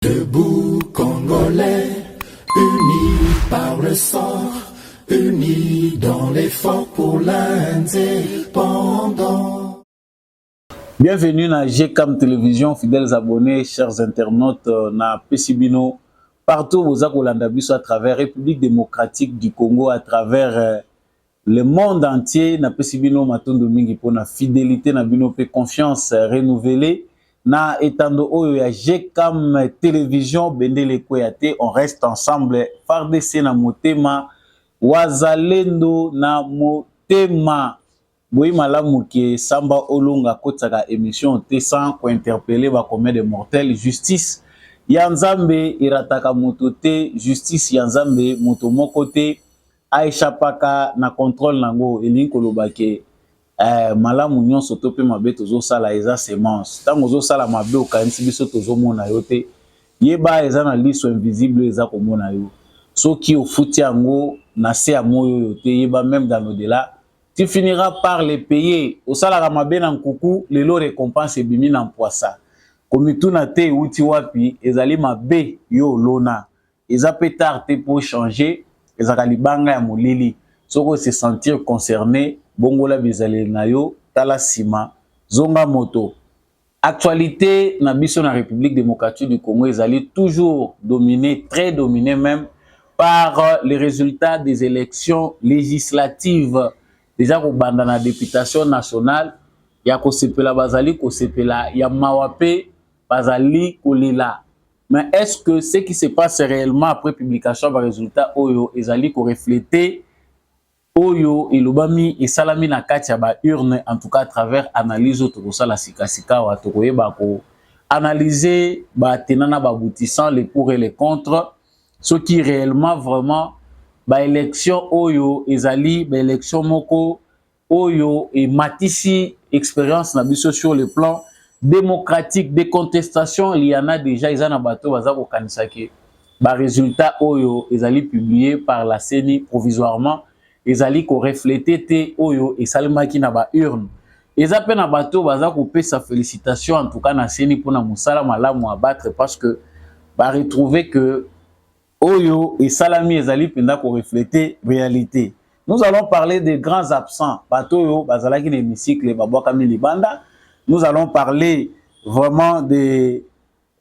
Debout Congolais, unis par le sang, unis dans l'effort pour l'indépendance. Bienvenue dans GCAM Télévision, fidèles abonnés, chers internautes, na Pesibino, partout aux Akolandabiso à travers République démocratique du Congo, à travers le monde entier, na Pesibino Matondo Mingi pour la fidélité, na bino pe confiance renouvelée. Na etando oyo ya GCAM Télévision Bendele Koyate, on reste ensemble FARDC na motema wazalendo na motema boyi malamu ke samba olunga kotaka émission te sans ko interpeller ba commun de mortels justice ya nzambe irataka moto te justice ya nzambe moto moko te aishapaka na contrôle nango elingi koloba ke malamu nyonso to pe mabe tozo sala eza semence tango zo sala mabe okanisi biso tozo mona yo te yeba eza na liso invisible eza komona yo soki ofuti yango na se ya moyo yo te yeba même dans l'au-delà tu finiras par les payer au sala mabe na nkuku lelo récompense ebimi na mpoisa komituna te uti wapi ezali mabe yo lona eza pe tard te pour changer ezaka libanga ya molili soko se sentir concerné bongola bizali na yo tala sima zonga moto. Actualité na biso na République démocratique du Congo ezali toujours dominé, très dominé même par les résultats des élections législatives. Déjà ko banda na députation nationale ya ko sepela bazali ko sepela ya mawape bazali kolila. Mais est-ce que ce qui se passe réellement après publication des résultats oyo ezali ko refléter oyo ilobami esalami na kati ya ba urne en tout cas à travers analyse autour ça la sikasika wa tokoyeba ko analyser ba tenana ba aboutissant les pour et les contre ce qui réellement vraiment ba élection oyo ezali ba élection moko oyo et matisi expérience na biso sur le plan démocratique des contestations il y en a déjà ils en a bateau baza ko kanisa ke ba résultat oyo ezali publié par la CENI provisoirement ezali ko refléter te oyo esalemaki na ba urne eza pe na bato baza ko pesa félicitations en tout cas na CENI pour na musala malamu à battre parce que ba retrouver que oyo esalami ezali penda ko refléter réalité. Nous allons parler des grands absents bato yo bazalaki na hémicycle babwakami libanda. Nous allons parler vraiment de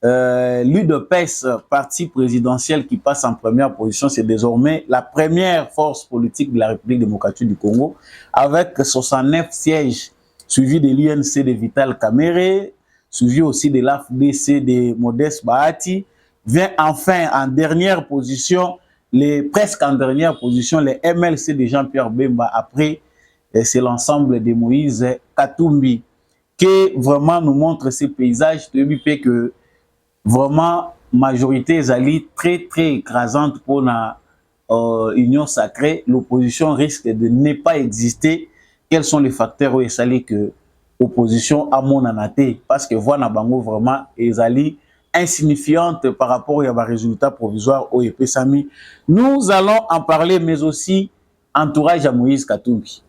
l'UDPS, parti présidentiel qui passe en première position, c'est désormais la première force politique de la République démocratique du Congo, avec 69 sièges, suivi de l'UNC de Vital Kamerhe, suivi aussi de l'AFDC de Modeste Bahati, vient enfin en dernière position, presque en dernière position, les MLC de Jean-Pierre Bemba, après c'est l'ensemble de Moïse Katumbi, qui vraiment nous montre ces paysages, de que vraiment majorité ezali très écrasante pour la union sacrée, l'opposition risque de ne pas exister. Quels sont les facteurs où ezali que opposition à mon anaté parce que voilà bango vraiment ezali insignifiante par rapport à résultat provisoire au EPSAMI. Nous allons en parler mais aussi entourage à Moïse Katumbi.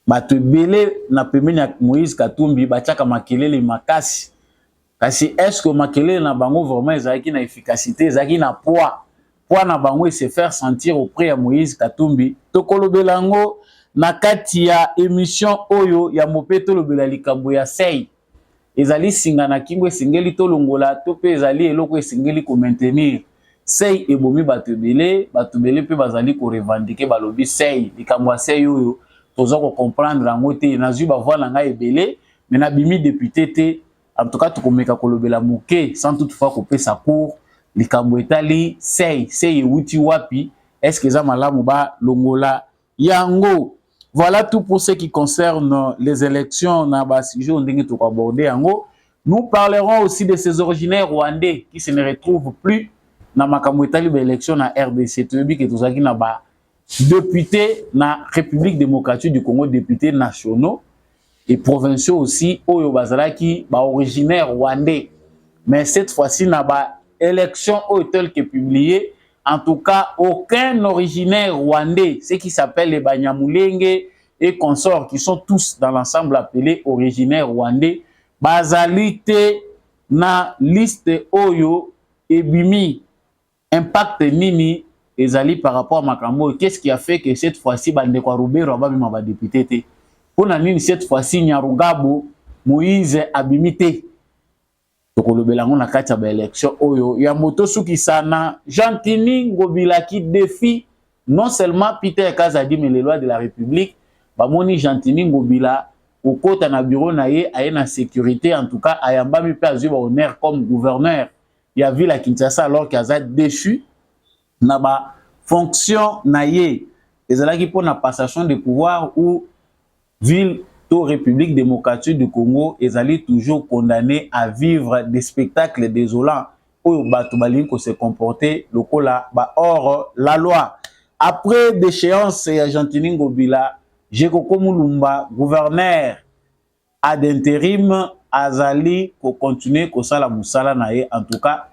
Bato belé na pemeni ya Moïse Katumbi batiaka makelele makasi. Kasi est-ce que makelele na bango vraiment ezalaki na efficacité, ezalaki na poids na bango et se faire sentir auprès ya Moïse Katumbi. Tokolobela ngo na kati ya émission oyo ya mopeto lobela likambo ya sei. Ezali singa na kingo esengeli tolongola to pe ezali eloko esengeli ko maintenir. Sei ebomi bato belé pe bazali ko revendiquer balobi sei likambo ya sei oyo tozo ko comprendre ngo te na zuba voilà nga ebelé mais na bimi député te. En tout cas, tu komeka kolobela moke sans toutefois couper sa cour. Likambo etali sei wuti wapi. Est-ce que za malamu ba longola yango? Voilà tout pour ce qui concerne les élections na ba sujet ndenge to aborder yango. Nous parlerons aussi de ces originaires rwandais qui se ne retrouvent plus na makambo etali ba élection na RDC. Tu bi que tozaki na ba députés na République démocratique du Congo, députés nationaux et provinciaux aussi, oyo bazalaki ba originaire rwandais. Mais cette fois-ci, na ba élection telle que publiée, en tout cas, aucun originaire rwandais, ce qui s'appelle les Banyamulenge et consorts, qui sont tous dans l'ensemble appelés originaires rwandais, bazali te na liste oyo ebimi impact nini ezali par rapport à makambo? Qu'est-ce qui a fait que cette fois-ci bande kwa Rubero ababima ba député te? Pona nini cette fois-ci Nyarugabo Moïse abimité? Tokolobela ngo na kati ya ba élection oyo ya moto suki sana Jean-Tini Ngobila qui défie non seulement Peter Kazadi mais les lois de la République. Bamoni Jean-Tini Ngobila au kota na bureau na ye aye na sécurité, en tout cas ayambami pe azwi ba honneur comme gouverneur ya ville à Kinshasa alors qu'il a déchu na ba fonction na ye ezalaki pour na passation de pouvoir ou ville to République démocratique du Congo ezali toujours condamné à vivre des spectacles désolants oyo bato balingi ko se comporter lokola ba hors la loi. Après déchéance ya Jean-Tini Ngobila, Jekoko Mulumba, gouverneur ad intérim, azali ko continuer ko sala musala na ye. En tout cas,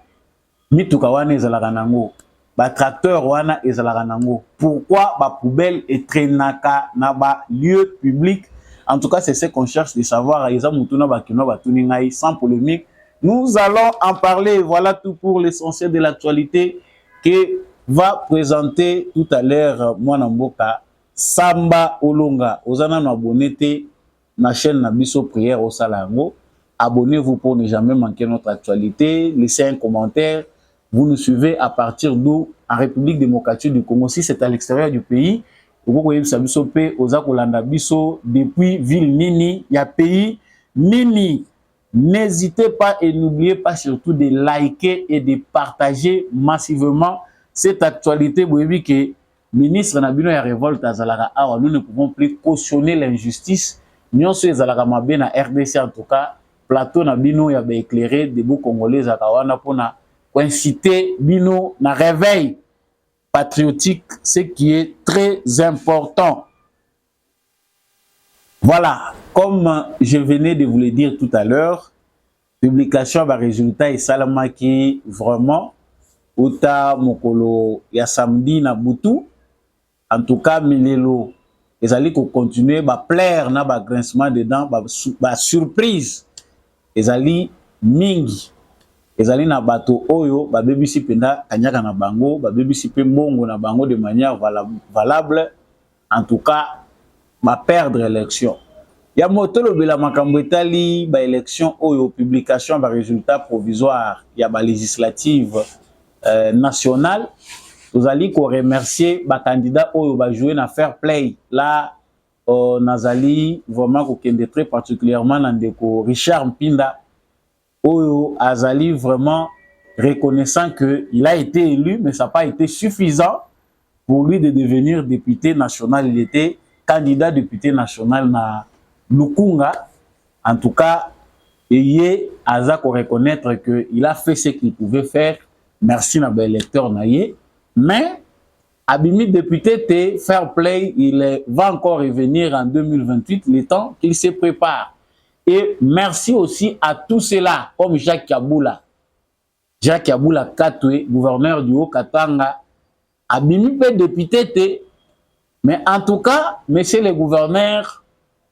mituka wana ezalaka nango, ba tracteur wana ezalaka nango. Pourquoi ba poubelle etrenaka na ba lieu public? En tout cas, c'est ce qu'on cherche de savoir. Sans polémique, nous allons en parler. Voilà tout pour l'essentiel de l'actualité que va présenter tout à l'heure Mwanamboka Samba Olonga. Ozana no abonnez na chaîne Nabiso Prière au Salango. Abonnez-vous pour ne jamais manquer notre actualité. Laissez un commentaire. Vous nous suivez à partir d'où? En République démocratique du Congo. Si c'est à l'extérieur du pays, depuis ville Nini, il y a pays Nini. N'hésitez pas et n'oubliez pas surtout de liker et de partager massivement cette actualité. Vous voyez que ministre Nabino ya révolte à Zalara, nous ne pouvons plus cautionner l'injustice. Nous sommes à Mabé na RDC en tout cas. Plateau Nabino ya éclairé des beaux Congolais à Kawana pour inciter Bino na réveil patriotique, ce qui est très important. Voilà, comme je venais de vous le dire tout à l'heure, publication par résultat et salama qui vraiment uta mokolo ya samedi na butu. En tout cas, milelo les alliés qui continuer ba plaire na ba grincement dedans, ba surprise. Les alliés mingi. Ezali na bato oyo ba bebisi penda kanyaka na bango ba bebisi pe mbongo na bango de manière valable, en tout cas ba perdre l'élection ya motolo bela makambo etali ba élection oyo publication ba résultat provisoire ya ba législative nationale. Tozali ko remercier ba candidat oyo ba jouer na fair play là nazali vraiment ko kende très particulièrement na ndeko Richard Mpinda Oyo Azali vraiment reconnaissant qu'il a été élu, mais ça n'a pas été suffisant pour lui de devenir député national. Il était candidat député national na Lukunga. En tout cas, Eye Aza ko reconnaître qu'il a fait ce qu'il pouvait faire. Merci na électeur naye. Mais Abimi député te fair play, il va encore revenir en 2028, le temps qu'il se prépare. Et merci aussi à tous ceux-là, comme Jacques Kaboula. Jacques Kaboula Katwe, gouverneur du Haut-Katanga, Abimi peut député, mais en tout cas, monsieur le gouverneur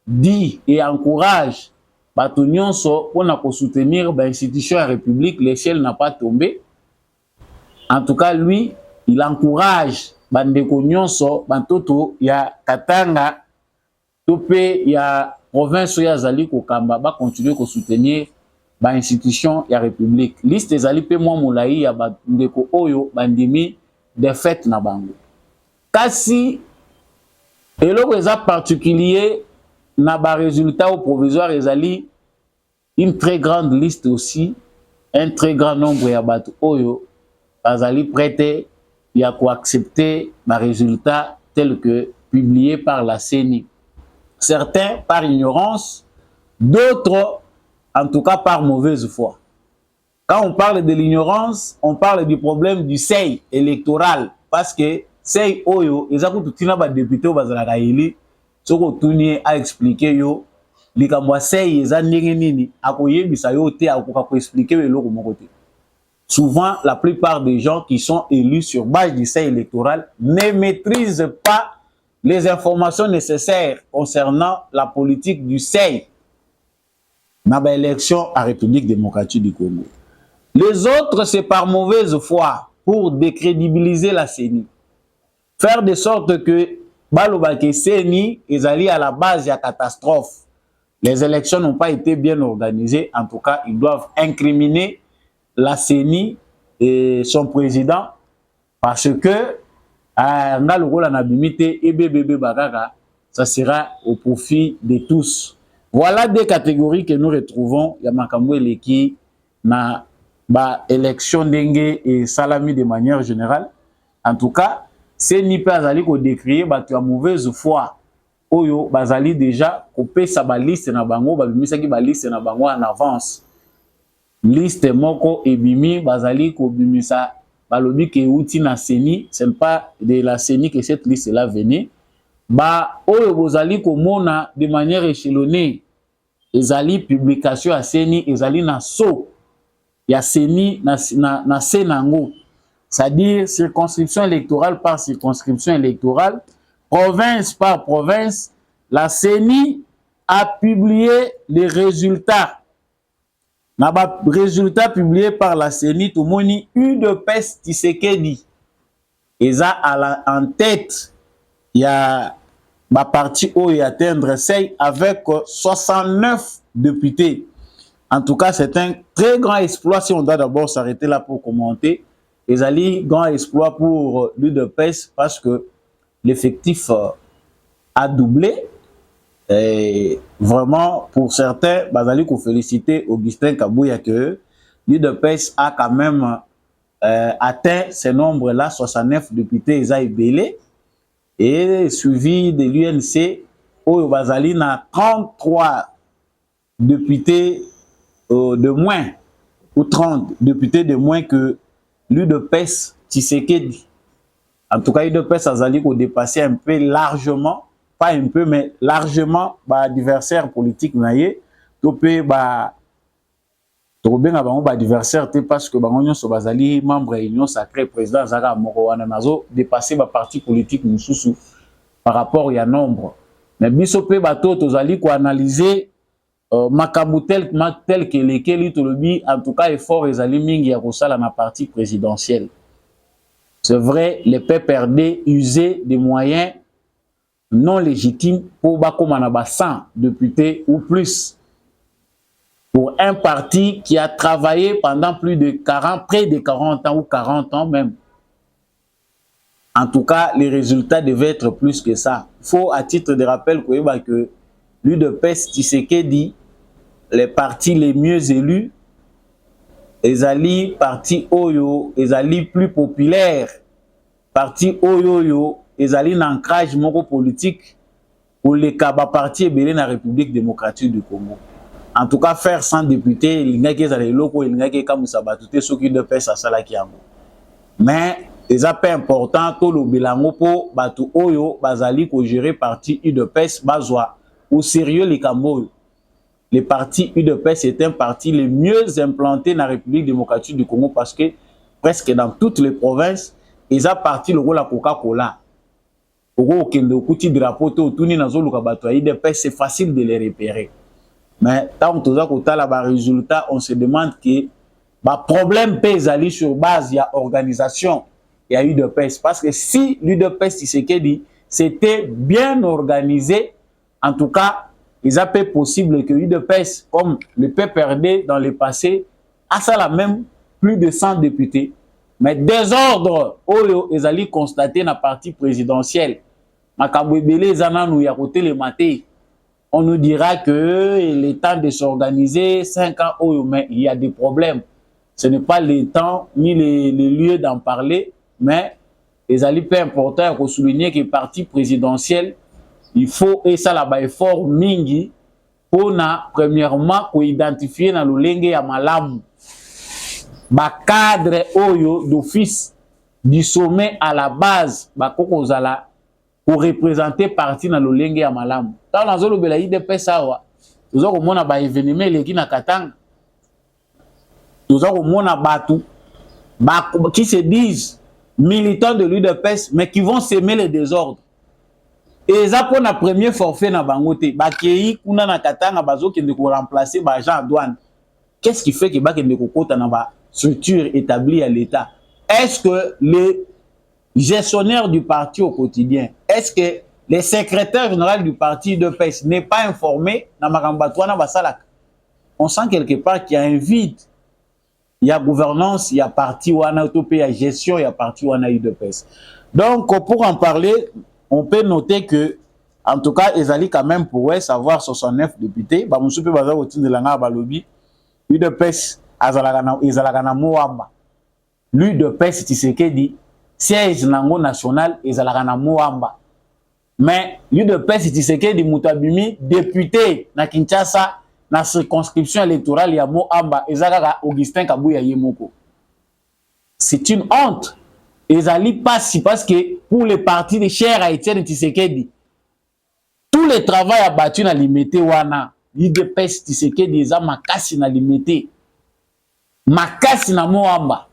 dit et encourage Batonyonso pour soutenir l'institution et la République, l'échelle n'a pas tombé. En tout cas, lui, il encourage Bandeko Nyonso, Bantoto, il y a Katanga, Topé, il y a province ya Zali Kokamba, va continuer à soutenir l'institution et la République. Liste Zali pe moi moulaï ya Bandeko Oyo, Bandimi, des fêtes na bango. Kasi, et le particulier, na ba résultat au provisoire, Zali, une très grande liste aussi, un très grand nombre ya Bat Oyo, Zali prêté, il y a quoi accepter ma résultat tel que publié par la CENI. Certains par ignorance, d'autres en tout cas par mauvaise foi. Quand on parle de l'ignorance, on parle du problème du seuil électoral. Parce que seuil oyo, ils ont tout ba député au bazalaka eli, soko tuni a expliquer yo, likamwa seuil eza ndenge nini, akoyebisa yo te akoka expliquer eloko moko te. Souvent, la plupart des gens qui sont élus sur base du seuil électoral ne maîtrisent pas les informations nécessaires concernant la politique du seuil dans l'élection à République démocratique du Congo. Les autres, c'est par mauvaise foi pour décrédibiliser la CENI. Faire de sorte que Balobake CENI est allé à la base de la catastrophe. Les élections n'ont pas été bien organisées. En tout cas, ils doivent incriminer la CENI et son président parce que ça sera au profit de tous. Voilà des catégories que nous retrouvons. Il y a Makambo Eleki na ba élection dengue et salami de manière générale. En tout cas, c'est ni pas azali ko décrier ba tu as mauvaise foi. Oyo bazali déjà coupé sa ba liste na bango ba bimisa ki ba liste na bango en avance. Liste moko ebimi bazali ko bimisa balobi ke outi na CENI, ce n'est pas de la CENI que cette liste là venait. Ba oyo bozali ko mona de manière échelonnée. Ezali publication à CENI, ezali na so ya CENI na Senango. C'est-à-dire circonscription électorale par circonscription électorale, province par province, la CENI a publié les résultats. Les résultats publiés par la CENI, tout le monde UDPS Tshisekedi. Et ça, en tête, il y a ma partie où il y a atteindre seuil avec 69 députés. En tout cas, c'est un très grand exploit si on doit d'abord s'arrêter là pour commenter. Et ça, grand exploit pour l'UDPS parce que l'effectif a doublé. Et vraiment, pour certains, il faut féliciter Augustin Kabouya que l'UDPS a quand même atteint ces nombres-là, 69 députés, ils ont belé. Et suivi de l'UNC, où Bazali a 33 députés de moins, ou 30 députés de moins que l'UDPS Tshisekedi. En tout cas, l'UDPS a dépassé un peu largement, pas un peu, mais largement, l'adversaire politique naïe. Topé, adversaire parce que bangonyo so bazali membre union sacrée président Zaka Moko wana nazo dépasser ba parti politique mususu par rapport à nombre. Mais biso pe bato tozali ko analyser makambo tel que lesquels tolobi en tout cas effort ezali mingi ya kosala na parti présidentiel. C'est vrai, les PPRD usaient des moyens non légitimes pour bakoma na ba 100 députés ou plus. Pour un parti qui a travaillé pendant plus de 40, près de 40 ans ou 40 ans même. En tout cas, les résultats devaient être plus que ça. Il faut, à titre de rappel, que l'UDPS Tshisekedi, les partis les mieux élus, les alliés partis Oyo, les alliés plus populaires, partis Oyo, les alliés d'ancrage politique pour les Kaba partis dans la République démocratique du Congo. En tout cas, faire 100 députés, il n'y a que les locaux, il n'y a que comme ça, tout ce qui doit faire ça là qui a. Mais les appels importants, tout le bilan pour Batu Oyo, Bazali, pour gérer parti UDPS, Bazwa, au sérieux les Cambodges. Les partis UDPS est un parti les mieux implantés dans la République démocratique du Congo parce que presque dans toutes les provinces, ils ont parti le rôle à Coca-Cola. C'est facile de les repérer. Mais tant que tu as les résultats, on se demande que le problème peut aller sur base de l'organisation. Il y a eu de PES. Parce que si l'UDPS c'était bien organisé, en tout cas, il a été possible que l'UDPS, comme le PPRD dans le passé, a ça la même plus de 100 députés. Mais désordre, ils allaient constater dans la partie présidentielle. On nous dira que il est temps de s'organiser 5 ans, mais il y a des problèmes. Ce n'est pas le temps ni les lieux d'en parler, mais les alliés peu importants, il faut souligner que le parti présidentiel, il faut, et ça là-bas, effort mingi, pour premièrement, pour identifier dans le lingue à malam, cadre oyo d'office du sommet à la base, kokozala, pour représenter parti dans le lingue à malam. Dans la zone où il y a des personnes, nous avons un événement qui na Katanga. Nous avons un bateau qui se disent militants de l'UDPS, mais qui vont s'aimer les désordres. Et ça pour la première forfait na bangote, bakei kuna na Katanga bazo qui ne remplacer ba Jean douane. Qu'est-ce qui fait que ba qui ne kokota na ba structure établie à l'État, est-ce que les gestionnaires du parti au quotidien, est-ce que le secrétaire général du parti de PES n'est pas informé dans Makambatouana Basalak? On sent quelque part qu'il y a un vide. Il y a gouvernance, il y a parti Wana Utopé, il y a gestion, il y a parti Wana UDPS. Donc, pour en parler, on peut noter que, en tout cas, Ezali quand même pourrait savoir 69 députés. Bah, monsieur Baza au de l'anga balobi, UDPS, Azalagana Moamba. L'UDPS, Tshisekedi, siège nango national, Azalagana Moamba. Mais l'UDPS, Tshisekedi, Moutabimi, député na Kinshasa, na circonscription électorale, il y a Moamba, Ezalaka Augustin Kabouya Yemoko. C'est une honte. Ezali passe parce que pour les partis de cher à Etienne Tshisekedi, tout le travail abattu na limité wana, l'UDPS Tshisekedi eza makasi na limité. Makasi na Moamba.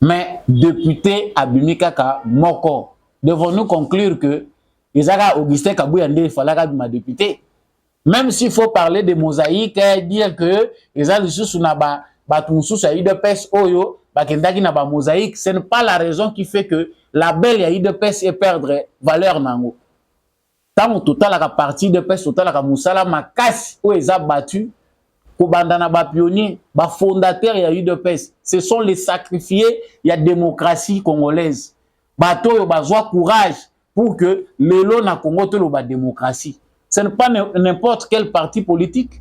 Mais député Abimi Kaka Moko, devons-nous conclure que Ezalaka Augustin Kabouya Ndé falaka ma député? Même s'il faut parler de mosaïque, dire que les gens sous na ba batunsu a UDPS oyo bakendaki na ba mosaïque, ce n'est pas la raison qui fait que la belle ya UDPS est perdre valeur nango. Tant total la partie de PES total la musala makasi o eza battu ko bandana ba pionnier, ba fondateur ya UDPS, ce sont les sacrifiés ya démocratie congolaise. Bato yo bazwa courage pour que lelo na Congo to lo ba démocratie. Ce n'est pas n'importe quel parti politique.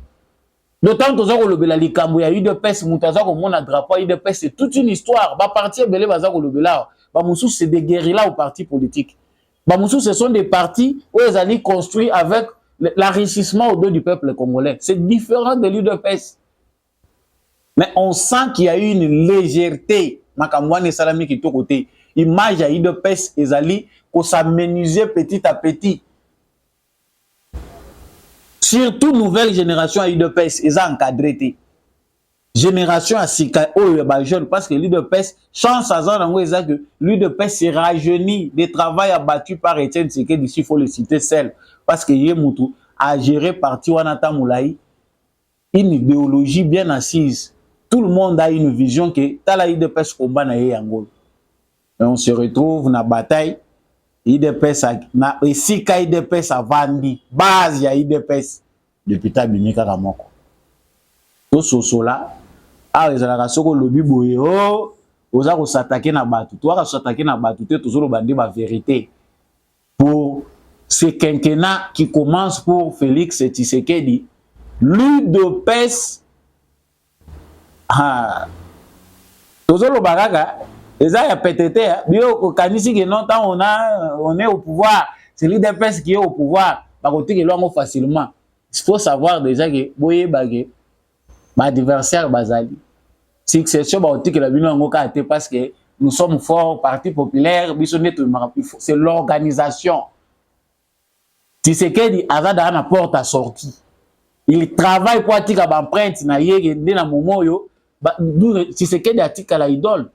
D'autant que la likambo ya UDPS, Moutaza ko mona drapeau UDPS, c'est toute une histoire. Ba parti belé baza ko lobela, ba moussou c'est des guérillas au parti politique. Ba moussou ce sont des partis où ils allaient construire avec l'enrichissement au dos du peuple congolais. C'est différent de l'UDPS. Mais on sent qu'il y a eu une légèreté. Makamouane Salami qui est au côté. Image à UDPS, ils allaient s'amenuiser petit à petit. Surtout nouvelle génération à UDPS, ils ont encadré. Génération à Sika, jeune, parce que l'UDPS, chance à ça, que l'UDPS s'est rajeuni, des travail abattus par Etienne Tshisekedi, d'ici, il faut le citer seul, parce que Yemoutou a géré parti Wanata Moulaï, une idéologie bien assise. Tout le monde a une vision que Tala UDPS combat na Yangol. Et on se retrouve dans la bataille. IDPS na esika IDPS avandi base ya IDPS depuis tabimika kamoko to sosola a ezalaka soko lobi boye o oza ko s'attaquer na batu to ka s'attaquer na batu te tozolo bandi ba vérité pour ce quinquennat qui commence pour Félix Tshisekedi. L'UDPS tozolo bagaga Eza ya PTT, bio kanisi que non tant on est au pouvoir, c'est l'UDPS qui est au pouvoir, par contre que l'on facilement. Il faut savoir déjà que boye bagé, ma adversaire bazali. Succession ba que la bino ngo ka parce que nous sommes forts, parti populaire, c'est l'organisation. Tshisekedi azada na porte à sortie. Il travaille pour atika ba empreinte na yé na momoyo, Tshisekedi atika la idole.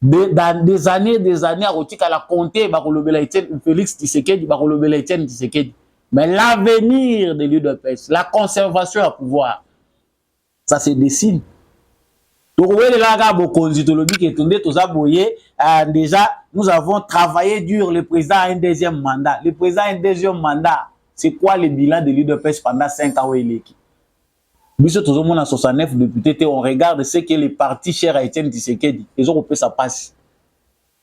Dans des années, à Rotika la compter, Félix Tshisekedi, Tshisekedi. Mais l'avenir de l'UDPS, la conservation à pouvoir, ça se dessine. Déjà, nous avons travaillé dur, le président a un deuxième mandat. Le président a un deuxième mandat. C'est quoi le bilan de l'UDPS pendant 5 ans? On a 69 députés, on regarde ce que les partis chers à Etienne Tshisekedi, ils ont coupé sa passe.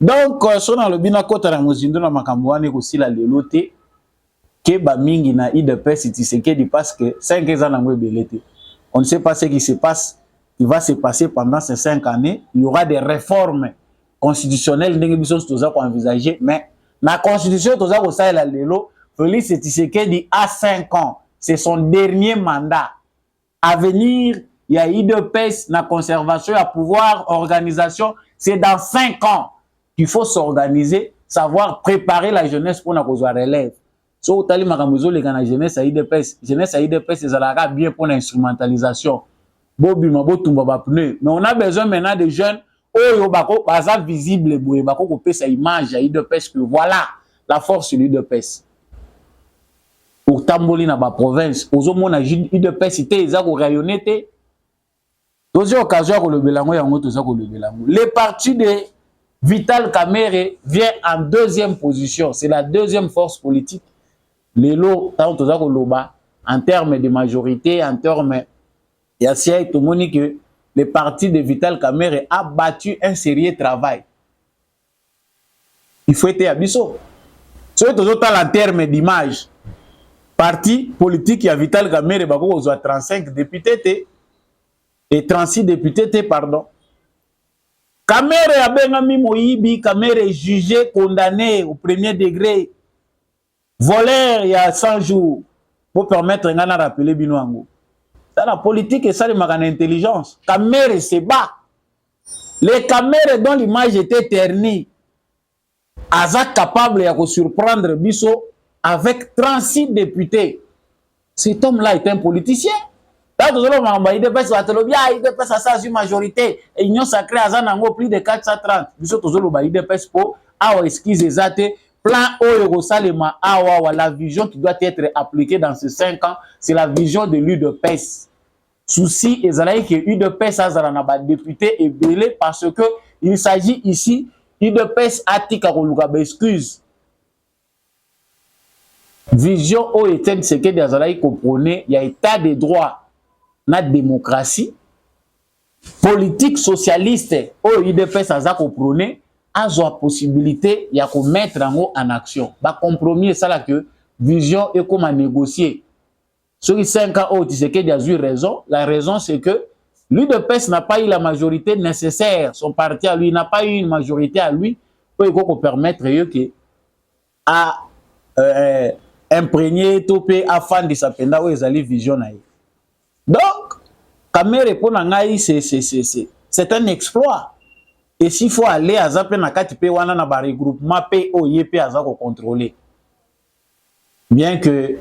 Donc, si on a le binako na mozindo na makambouane aussi la lelote, que bamingi na IDPS Tshisekedi parce que 5 ans na belete. On ne sait pas ce qui se passe, qui va se passer pendant ces 5 années. Il y aura des réformes constitutionnelles, envisager, mais la constitution, la lelo, Félix Tshisekedi a 5 ans. C'est son dernier mandat. À venir, il y a IDPS, la conservation, à pouvoir, organisation. C'est dans 5 ans qu'il faut s'organiser, savoir préparer la jeunesse pour la relève. Si vous avez la jeunesse à IDPS, c'est bien pour l'instrumentalisation. Mais on a besoin maintenant de jeunes visibles, sa image à IDPS, que voilà la force de l'IDPS. Pour Tamboli na ba province, aux hommes na UDPS ité ils ont rayonné. Tozi occasion ko le belango yango toza ko le belango. Le parti de Vital Kamerhe vient en deuxième position, c'est la deuxième force politique. Lelo tant toza ko loba en termes de majorité, en termes ya siège tout monde que le parti de Vital Kamerhe a battu un sérieux travail. Il faut être abisso. C'est toujours en termes d'image. Parti politique ya Vital Kamerhe bako zo 35 députés et 36 députés pardon. Kamerhe a bengami Moïbi, Kamerhe est jugé, condamné au premier degré. Voleur il y a 100 jours pour permettre ngana rappeler binoango. Ça la politique et ça le magana intelligence. Kamerhe se bat. Les Kamerhe dont l'image était ternie. Aza capable de surprendre Bisso avec 36 députés. Cet homme-là est un politicien. Là, tout le monde il dépasse sa majorité. Et l'Union sacrée a plus de 430. Bisso tout le monde il dépasse pour avoir excuse exacte. Plan Oyosalema Awa, la vision qui doit être appliquée dans ces 5 ans, c'est la vision de l'UDPS. Souci et zalaï que l'UDPS a un député est belé parce que il s'agit ici l'UDPS atika koluka excuse. Vision au Etienne Tshisekedi azalaï comprenait il y a état de droit, na démocratie, politique socialiste au UDPS aza comprenait. A la possibilité il y a mettre en action. Ba compromis ça là que vision et comment négocier. Sur les 5 ans où Tshisekedi a eu raison, la raison c'est que l'UDPS n'a pas eu la majorité nécessaire. Son parti à lui n'a pas eu une majorité à lui pour permettre que à imprégner topé afin de s'appeler où ils allaient visionner. Donc, Kamerhe pour nangai c'est un exploit. Et s'il faut aller à Zape Nakati pe wana na ba regroupement pe OYP à Zako contrôler. Bien que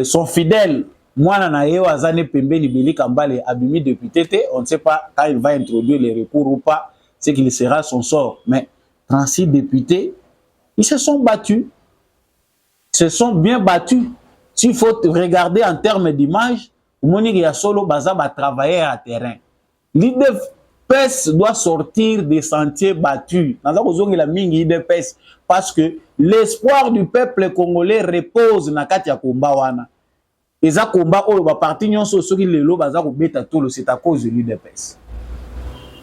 son fidèle, moi na yeo azane pembe ni Beli Kambale abimi député, on ne sait pas quand il va introduire les recours ou pas, c'est qu'il sera son sort. Mais 36 députés, ils se sont battus. Ils se sont bien battus. S'il faut regarder en termes d'image, Monique ya solo bazaba travailler à terrain. L'idée PES doit sortir des sentiers battus. Parce que l'espoir du peuple congolais repose dans le combat wana. Et ça combat où va partir nyonso soki lelo baza ko beta tolo c'est à cause de l'UDPS.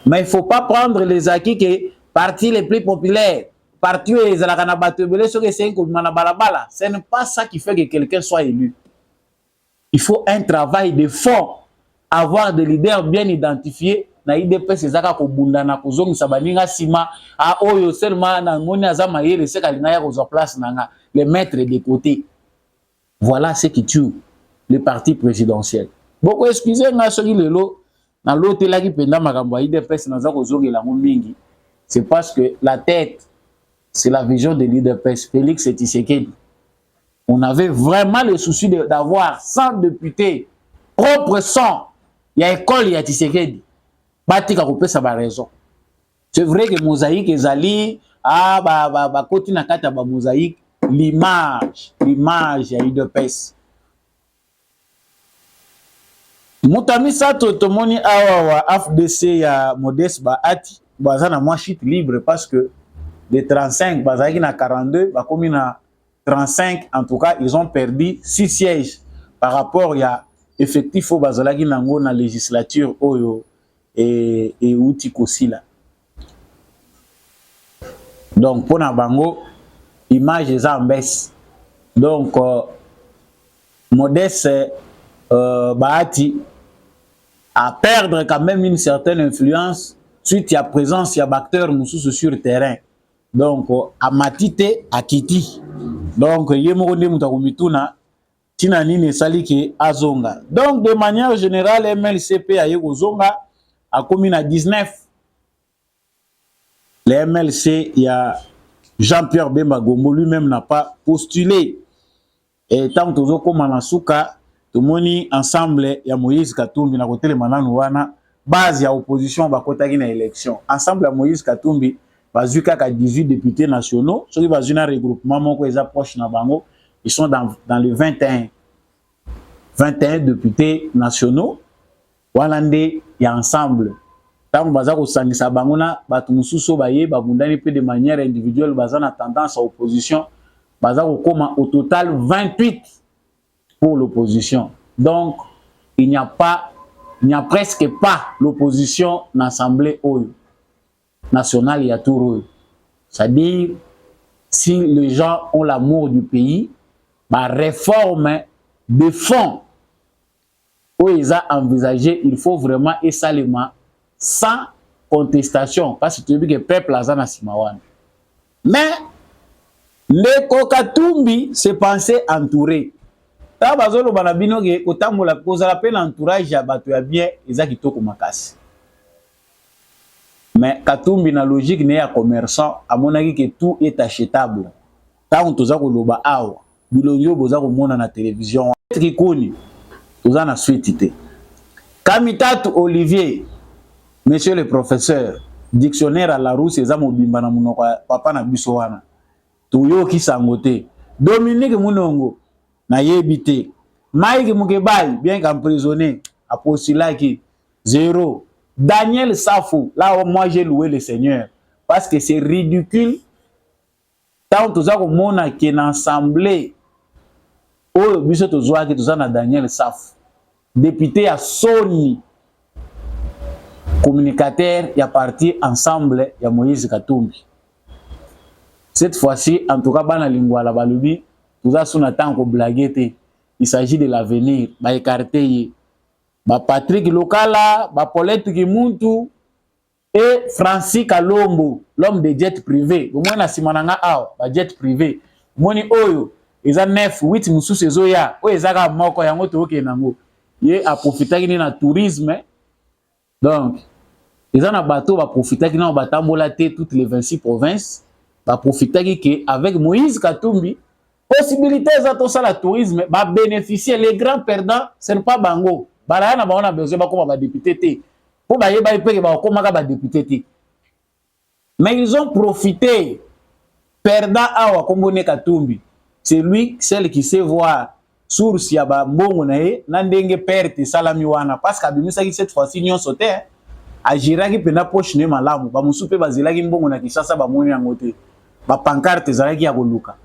Mais il faut pas prendre les acquis que parti les plus populaires, parti les alakana batebele soki c'est ko mana balabala, ce n'est pas ça qui fait que quelqu'un soit élu. Il faut un travail de fond, avoir des leaders bien identifiés. Na IDPS ezaka ko bundana ko zongisa baninga sima a oyo seulement na moni azama yele seka linga ko zo place nanga les mettre de côté. Voilà ce qui tue le parti présidentiel. Beaucoup excusez nga soki lelo na lotela ki penda makambo IDPS na za ko zongela mingi. C'est parce que la tête c'est la vision de l'IDPS Félix Tshisekedi. On avait vraiment le souci d'avoir 100 députés propres sang. Il y a école il y a Tshisekedi. Batika kopé ça ba raison. C'est vrai que mosaïque ezali koti na kata ba mosaïque l'image ya UDPS. Mutami sato tomoni awa FDC ya Modeste Bahati baza na moi chute libre parce que de 35 bazaki na 42 ba komi na 35 en tout cas ils ont perdu 6 sièges par rapport ya effectif au bazalaki nango na législature oyo et outil Kosila. Donc pour Nabango, image est en baisse. Donc Modeste Bahati à perdre quand même une certaine influence suite à la présence il y a acteurs moussous sur le terrain. Donc à Matite à Kiti. Donc Yemoronde Mutakumituna tina nini saliki azonga. Donc de manière générale MLCP a Zonga a commis à 19. Les MLC, il y a Jean-Pierre Bemba Gombo lui-même n'a pas postulé. Et tant que nous comme en souka, tout le monde ensemble, il y a Moïse Katumbi, na côté le Mananouana, base ya opposition, ba kota na élection. Ensemble à Moïse Katumbi, bazuka ka 18 députés nationaux, ceux qui bazuna regroupement mon ils approchent na bango, ils sont dans les 21 députés nationaux. wana nde ya ensemble tango baza kosangisa bango na bato mosusu baye babundani pe de manière individuelle baza na tendance à opposition baza kokoma au total 28 pour l'opposition. Donc il n'y a presque pas l'opposition dans l'Assemblée nationale et à tout. C'est-à-dire, si les gens ont l'amour du pays, la réforme de fond où ils ont envisagé, il faut vraiment et salement, sans contestation, parce que tu dis que le peuple a dans Simawan. Mais le Kokatumbi se pensait entouré. Ta bazolo banabino ke kotambola kozala pe l'entourage ya bato ya bien eza kitoko makasi. Mais Katumbi na logique ne ya commerçant amonaki que tout est achetable. Ta on toza ko loba awa bilongo boza ko mona na télévision trikoni toza na suite. Kamitatu Olivier, monsieur le professeur, dictionnaire à la rousse eza mobimba na munoko papa na biso wana. Tuyo ki sangote. Dominique Munongo na yebité. Mike Mukebali, bien qu'emprisonné, a postulé 0. Daniel Safou, là où moi j'ai loué le Seigneur. Parce que c'est ridicule. Tant que nous avons une assemblée, oh, biso tozoa ki tozana Daniel Safou. Député à Sony, communicateur, il y a parti ensemble, il y a Moïse Katumbi. Cette fois-ci, en tout cas, dans la lingua la balubi, tout ça son attend qu'on blague. Il s'agit de l'avenir, ba écarté, ba Patrick Lokala, ba Paulette Kimuntu et Francis Kalombo, l'homme de jet privé. Au moins na simananga aw, ba jet privé. Moni oyo, ils ont 9, 8 mususu ezoya, o ezaka moko yango to kenango. Ye a profiter na tourisme. Donc, ils ont un bateau va profiter na batambola te toutes les 26 provinces. Va profiter que avec Moïse Katumbi possibilité zato ça la tourisme va bénéficier les grands perdants ce n'est pas bango balana ba on a besoin ba comme ba député té pour ba yeba pe ba comme ba député té mais ils ont profité perdant awa kombone Katumbi c'est lui celle qui sait voir source ya ba mbongo na ye na ndenge perte salami wana parce que abimisa ki cette fois-ci nyon sauté agiraki pena poche ne malamu ba musupe bazelaki mbongo na Kinshasa ba moni yangote ba pancarte zalaki ya koluka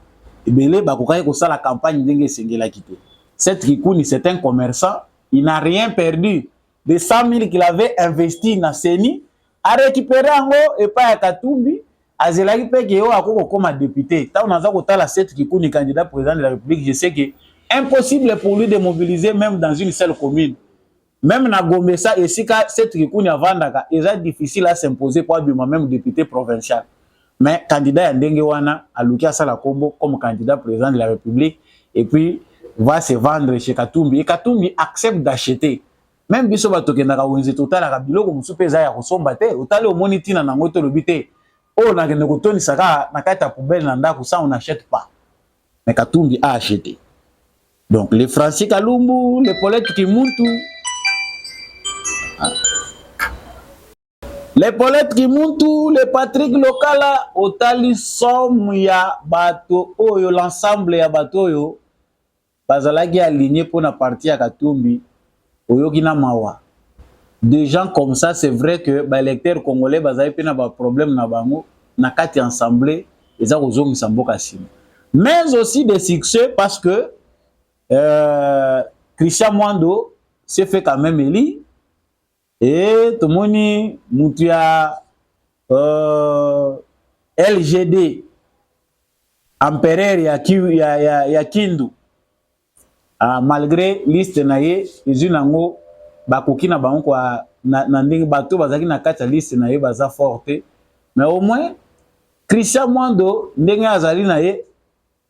ebele bakokaki ko sala campagne ndenge sengela kité. Cette Kikouni c'est un commerçant, il n'a rien perdu de 100 000 qu'il avait investi na Seni a récupéré ango et pas ya Katumbi azelaki pe ke yo akoko comme député. Ta on a ko tala cette Kikouni candidat président de la République, je sais que impossible pour lui de mobiliser même dans une seule commune. Même na Gombesa et sika cette Kikouni avandaka, c'est difficile à s'imposer pour être même député provincial. Mais candidat ya ndenge wana alukia sala kombo comme candidat président de la République et puis va se vendre chez Katumbi et Katumbi accepte d'acheter. Même biso batoke na wenze total la biloko musupeza ya kosomba te otale o monitina na ngoto lobité o na kende kotoni saka na kata poubelle na ndako ça on n'achète pas. Mais Katumbi a acheté. Donc les Francis Kalumbu, les Paulette Kimuntu, les Paulette Kimuntu, les Patrick Lokala, otali somme ya bato oyo l'ensemble ya bato yo bazalaki aligné pour na partie ya Katumbi oyo kina mawa. Des gens comme ça, c'est vrai que ba électeurs congolais bazali pe na ba problème na bango na kati ensemble eza kozongisa mboka sima. Mais aussi des succès parce que Christian Mwando s'est fait quand même élire. Et tout le monde, Moutia LGD, Empereur ya Kindu, malgré liste naye, les unango, bakoki na bango kwa na ndenge bato bazaki na kati liste naye baza forte, mais au moins Christian Mwando ndenge azali naye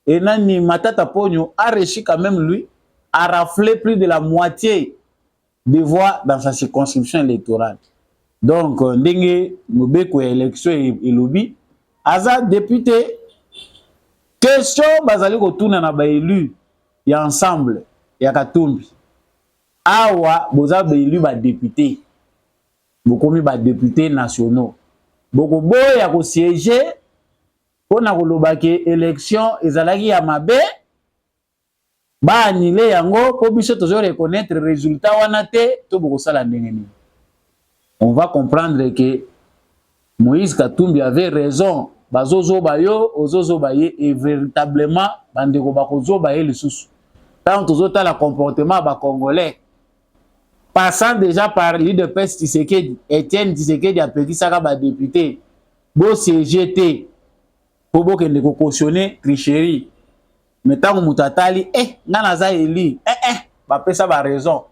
et nani Matata Ponyo a réussi quand même lui à rafler plus de la moitié de voix dans sa circonscription électorale. Donc, ndenge mobeko élection et lobby, aza député, question bazali kotuna na ba élu ya ensemble ya Katumbi. Awa boza ba élu ba député. Bokomi ba député nationaux. Boko boya ko siéger pona ko lobake élection ezalaki ya mabe. ba annulé yango po biso tozo reconnaître résultat wana te to boko sala ndenge nini. On va comprendre que Moïse Katumbi avait raison. Bazozo bayo, ozozo baye, et véritablement, bandeko bakozo baye le sous. Tant aux autres, le comportement ba congolais, passant déjà par l'IDPS Tshisekedi, Etienne Tshisekedi a petit ça ba député, bo CGT, pour bo kende ko cautionner tricherie. Mais tant que mutatali, ngana za eli, ba pesa ba raison.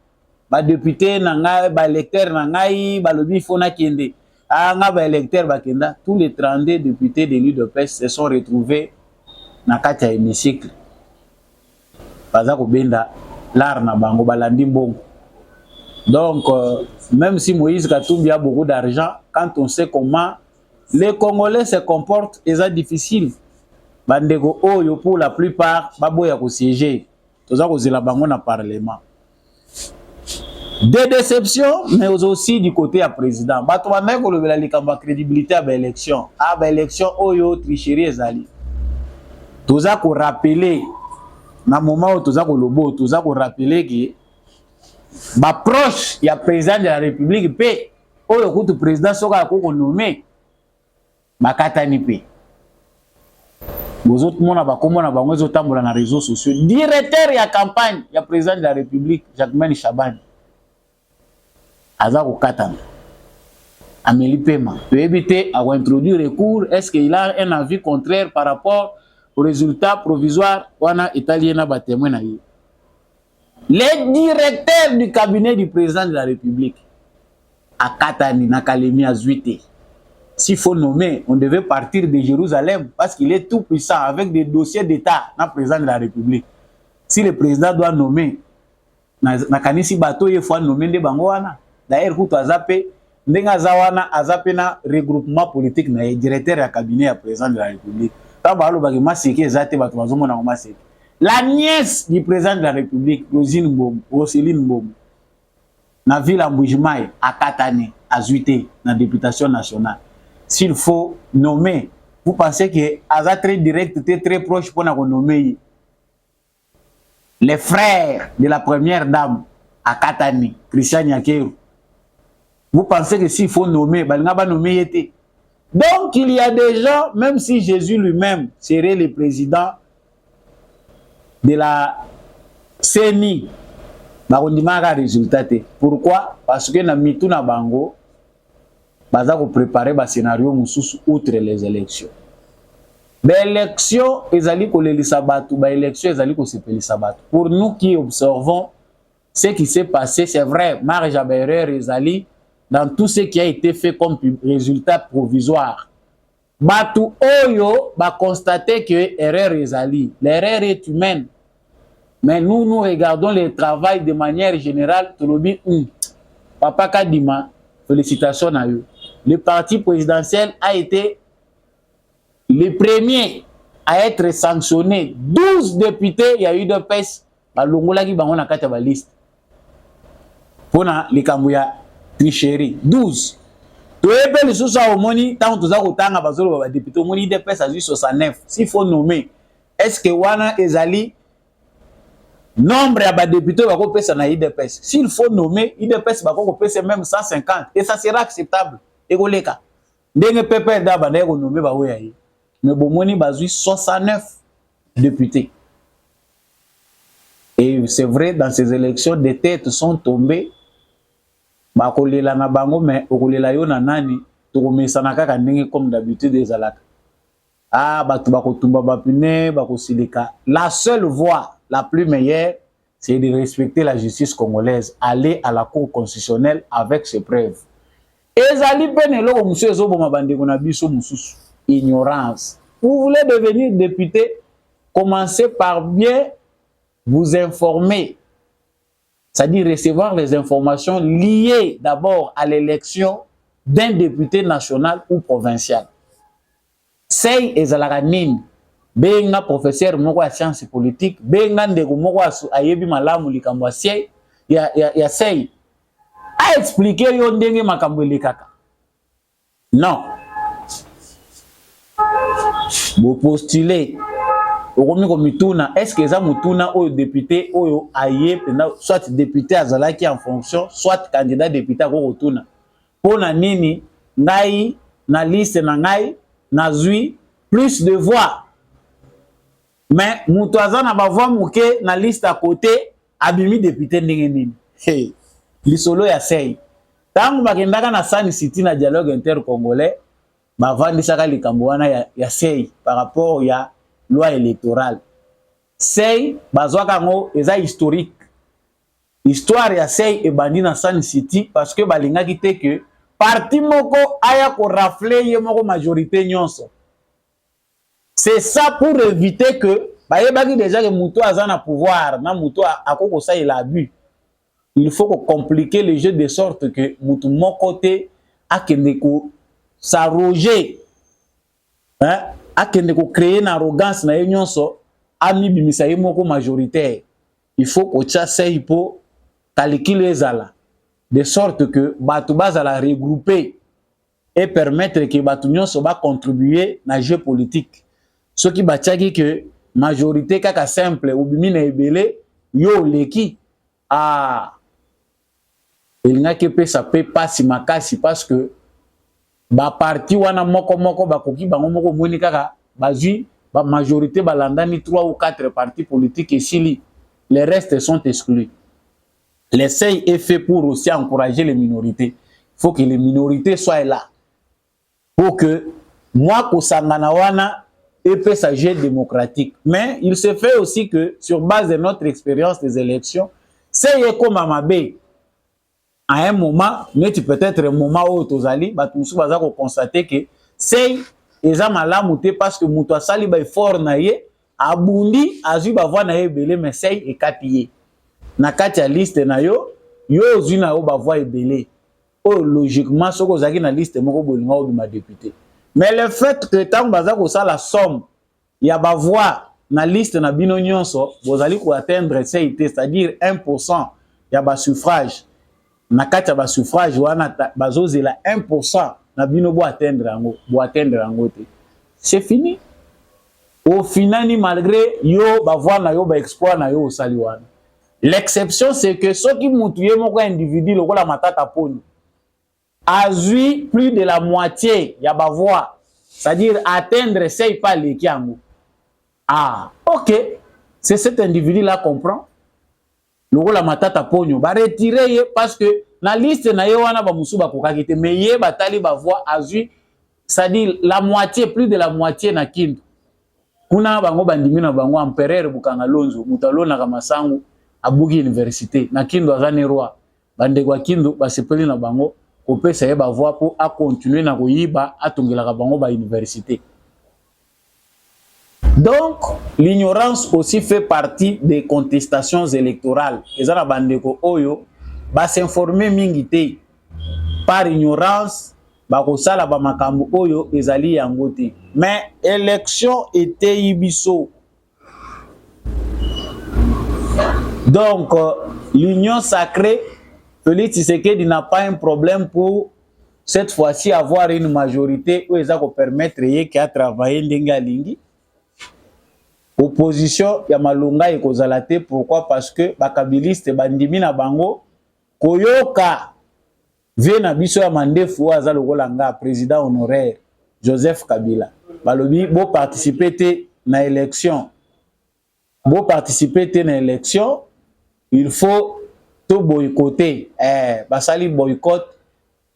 Ba député nanga, ba électeur nanga, ba lobby fona kende. Nga électeur bakenda, tous les 32 députés de l'UDPS se sont retrouvés dans le hémicycle. Bazako benda l'art na bango balandi mbongo. Donc même si Moïse Katumbi a beaucoup d'argent, quand on sait comment les Congolais se comportent, c'est difficile. Bandeko oyo pour la plupart baboya ko siéger. Toza ko zela bango na parlement. Des déceptions, mais aussi du côté à président. Bato bana ko lobela likamba crédibilité à l'élection. Ah ba élection oyo tricherie ezali. Toza ko rappeler na moment où toza ko lobo, toza ko rappeler que ba proche ya président de la République pe oyo kutu président soka ko nommé bakatani pe. Bozot mona ba komona bango zo tambola na réseaux sociaux. Directeur ya campagne ya président de la République Jacquemaine Chabani. Aza kokatana Amélie Pema peut éviter à introduire recours. Est-ce qu'il a un avis contraire par rapport au résultat provisoire wana italien ba témoin na ye? Le directeur du cabinet du président de la République a katani na Kalemi azuité. S'il faut nommer, on devait partir de Jérusalem parce qu'il est tout puissant avec des dossiers d'État na président de la République. Si le président doit nommer na kanisi bato il faut nommer de bango wana. D'ailleurs, quand Azapé, Ndenga Zawana, Azapé na regroupement politique, na directeur du cabinet à président de la République. La nièce du président de la République, Roselyne Mbom, na ville en Boujmaï, à Katane, à Zuité, dans la députation nationale. S'il faut nommer, vous pensez que Aza très direct, très proche pour nous nommer les frères de la première dame à Katane, Christian Yakeru. Vous pensez que s'il faut nommer, ben, il nommer été. Donc, il y a des gens, même si Jésus lui-même serait le président de la CENI, on dit que résultat. Pourquoi? Parce que dans Mituna Bango, on va préparer un scénario outre les élections. Les élections, elles allaient les sabato, les élections, elles allaient les sabato. Pour nous qui observons ce qui s'est passé, c'est vrai, Marie Jaberrer, Ezali, dans tout ce qui a été fait comme résultat provisoire. Batu Oyo va constater que l'erreur est ali. L'erreur est humaine. Mais nous regardons le travail de manière générale. Papa Kadima, félicitations à eux. Le parti présidentiel a été le premier à être sanctionné. 12 députés, il y a eu de pèse. Longola qui bango na kata ba liste. Pour les Kambouya. Tricherie 12. Tu es le sous au moni tant que tu as autant à bazolo ba député moni de pèse à 69. S'il faut nommer, est-ce que wana ezali nombre à ba député va ko pèse na IDPS? S'il faut nommer, IDPS va ko pèse même 150 et ça sera acceptable. Et goleka. Ndenge pepe da ba na ko nommer ba oya yi. Mais bon moni bazui 69 députés. Et c'est vrai dans ces élections des têtes sont tombées. Bakolela na bango mais okolela yo na nani tokomesana kaka ndenge comme d'habitude des alaka. Ah batu bakotumba bapine bakosilika. La seule voie la plus meilleure c'est de respecter la justice congolaise, aller à la cour constitutionnelle avec ses preuves. Ezali penelo ko monsieur ezoboma bandeko na biso mususu ignorance. Vous voulez devenir député, commencez par bien vous informer. C'est-à-dire recevoir les informations liées d'abord à l'élection d'un député national ou provincial. C'est ezalaka nini benga professeur moko ya sciences politiques benga ndeko moko ayebi malamu likambo ya sei a expliquer yo ndenge makambo elekaka. Non. Vous postulez okomi ko mituna est-ce que eza mutuna oyo député oyo aye penda soit député azalaki en fonction soit candidat député ko tuna pona nini ngai na liste na ngai nazui plus de voix mais mutu aza na ba voix moke na liste à côté abimi député ndenge nini hey lisolo ya sei tangu bakendaka na Sun City na dialogue intercongolais bavandisaka likambo wana ya sei par rapport ya loi électorale sei bazwaka ngo eza historique histoire ya sei ebandi na Sun City parce que balingaki te que parti moko aya ko rafler ye moko majorité nyonso. C'est ça pour éviter que bayebaki déjà que muto aza na pouvoir na muto akoko ça il a abus. Il faut compliquer le jeu de sorte que mutu moko te akende ko s'arroger hein akende ko créer une arrogance na nyonso ami bimisa ye moko majoritaire. Il faut ko tcha sei po calculer ezala de sorte que batu bazala regrouper et permettre que batu nyonso ba contribuer na jeu politique. Ce qui batiaki que majorité kaka simple ou bimi na ebele yo leki ah elinga ke pe ça peut pas si makasi parce que ba parti wana moko moko ba koki bango moko moni kaka bazui ba majorité balandani 3 ou 4 partis politiques et si les restes sont exclus. L'essai est fait pour aussi encourager les minorités. Il faut que les minorités soient là pour que moi kosangana wana et peut s'agir démocratique. Mais il se fait aussi que, sur base de notre expérience des élections, c'est comme Amabé, à un moment, mais peut-être un moment où Tozali, nous avons constaté que c'est malade parce que Moutoua Sali est fort naïe, Abundi, Azu Bavoa naïe belé, mais c'est et Kapiye. Nakati a liste nayo, yo zuna o Bavoa et belé. Oh, logiquement, ce que vous avez na liste, moko bolinga ou ma député. Mais le fait que tant bazako ça la somme ya ba voix na liste na bino nyonso bozali ko atteindre c'est-à-dire 1% ya ba suffrage na kati ya ba suffrage wana bazozela 1% na bino bo atteindre yango te c'est fini au final ni malgré yo ba voix na yo ba exploit na yo osali wana l'exception c'est que ceux qui mutuye moko individu lokola matata poni azui plus de la moitié ya ba voix, c'est-à-dire atteindre c'est pas les kiango. Ah, OK. C'est cet individu là comprend. Loko la matata ponyo ba retirer parce que la liste na ye wana ba musuba kokakite mais ye batali ba voix azui, c'est-à-dire la moitié plus de la moitié na kindu. Kuna bango bandimi na bango empereur Bukanga Lonzo mutalona kama sangu abuki université na kindu azane roi. Bande kwa kindu basepeli na bango on peut essayer de voir pour continuer à koyiba atongela bango ba université. Donc l'ignorance aussi fait partie des contestations électorales. Ezala bandeko oyo ba s'informer mingi te par ignorance ba kosala ba makambo oyo ezali yango te. Mais élection était ibiso. Donc l'union sacrée Félix Tshisekedi n'a pas un problème pour cette fois-ci avoir une majorité où ils ont permettre qu'il a travaillé ndenge lingi. Opposition ya malunga ekozalate pourquoi parce que bakabiliste bandimi na bango koyoka vena biso ya mandefu aza lokola nga président honoraire Joseph Kabila. Balobi bo participer te na élection. Bo participer te na élection, il faut tout boycotter. Basali boycott,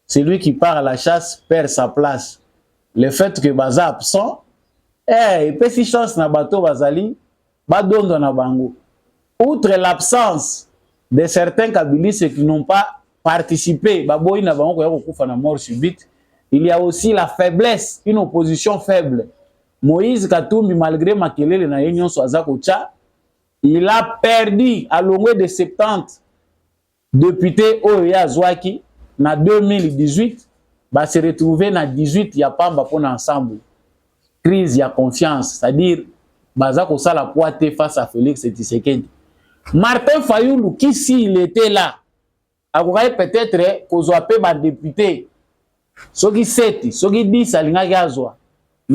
celui qui part à la chasse perd sa place. Le fait que Baza absent, il peut si chance na bateau Basali, badondo na bango. Outre l'absence de certains kabilistes qui n'ont pas participé, baboy na bango koya kokufa na mort subite, il y a aussi la faiblesse, une opposition faible. Moïse Katumbi, malgré makelele na yenyon soazako tcha, il a perdu à longueur de 70 député Oya Zouaki, na 2018, va se retrouver na 18, il n'y a pas pour ensemble. Crise, il y a confiance, c'est-à-dire, Bazako Sala Poité face à Félix Tshisekedi. Martin Fayoulou, qui s'il était là, aurait peut-être qu'on soit pas député, ceux qui 7, ceux qui 10, ça n'a pas.